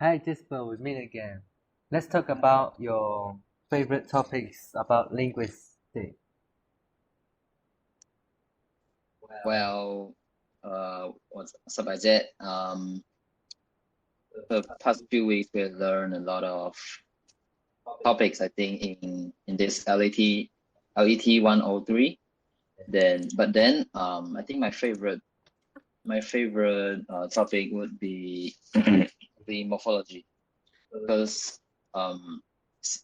Hi Jasper, we meet again. Let's talk about your favorite topics about linguistics. Well, what's up, Ajay? The past few weeks we learned a lot of topics, I think, in this LET103. But then, I think my favorite topic would be the morphology because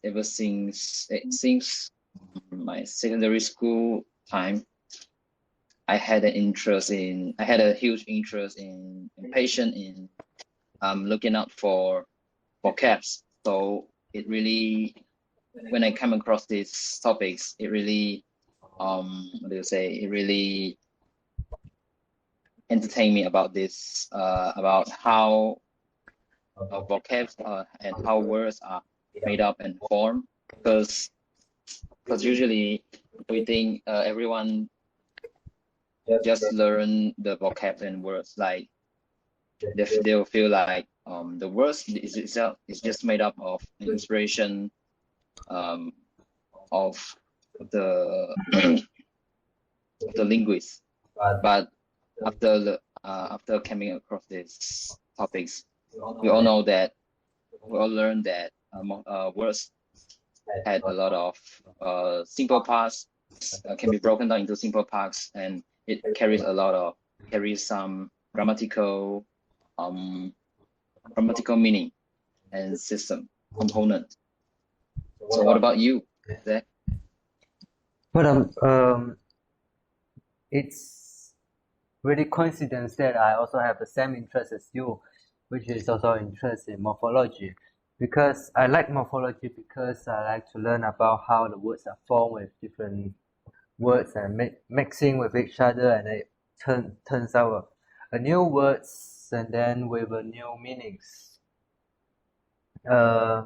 ever since it seems my secondary school time, I had a huge interest in patient in looking out for vocabs. So it really, when I come across these topics, it really, what do you say? It really entertained me about this, about how vocabs and how words are made up and formed. Because usually we think everyone just learn the vocab and words like they'll feel like the words is itself is just made up of an inspiration um, of the of the linguist. But after coming across these topics, we all know that we all learned that words had a lot of simple parts, can be broken down into simple parts, and it carries some um, grammatical meaning and system component. So what about you, Zach? But it's really coincidence that I also have the same interest as you, which is also interest in morphology. Because I like morphology because I like to learn about how the words are formed with different words and mixing with each other, and it turns out a new words and then with a new meanings. Uh,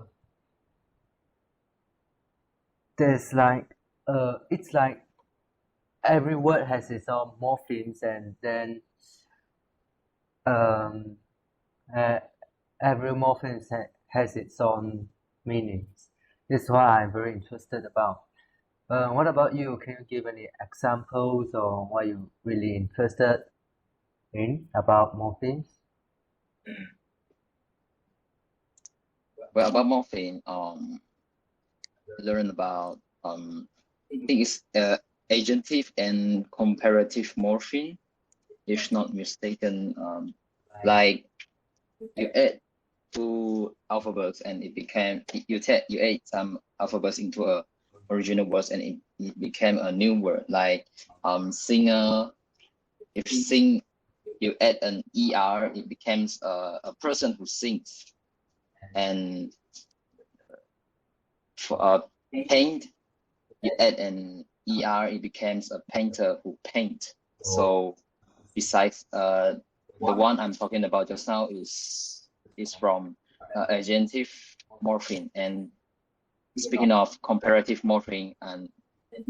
there's like it's like every word has its own morphemes, and then um, uh, every morpheme has its own meanings. This is what I'm very interested about. What about you? Can you give any examples or what you really interested in about morphemes? Well, about morphine, learn about I think it's agentive and comparative morphine, if not mistaken. Like you add two alphabets and you add some alphabets into a original words and it became a new word. Like singer, if sing you add an er, it becomes a person who sings. And for paint, you add an er, it becomes a painter who paint. So besides the one I'm talking about just now is from agentive morphine. And speaking of comparative morphine, and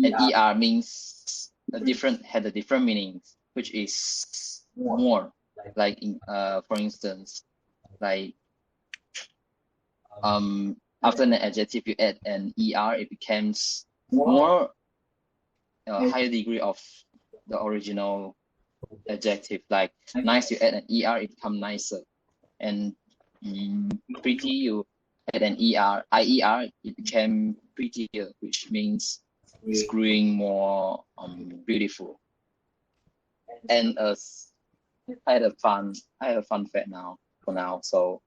an er means had a different meaning, which is more. Like in for instance, like after an adjective you add an er, it becomes more higher degree of the original adjective. Like nice, you add an er, it becomes nicer. And pretty, you add an ier, it became prettier, which means it's growing more beautiful. And I had a fun fact now for now. So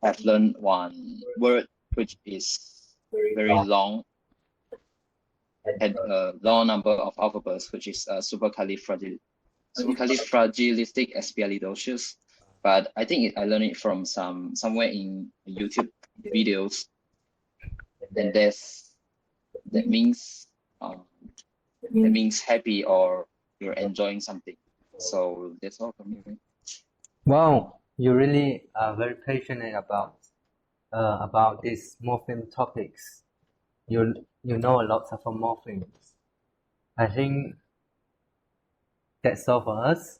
I've learned one word which is very long, had a long number of alphabets, which is supercalifragilisticexpialidocious. But I think I learned it from somewhere in YouTube videos, and that means happy or you're enjoying something. So that's all from me. Wow, you really are very passionate about these morpheme topics. You know a lot of morphemes. I think that's all for us.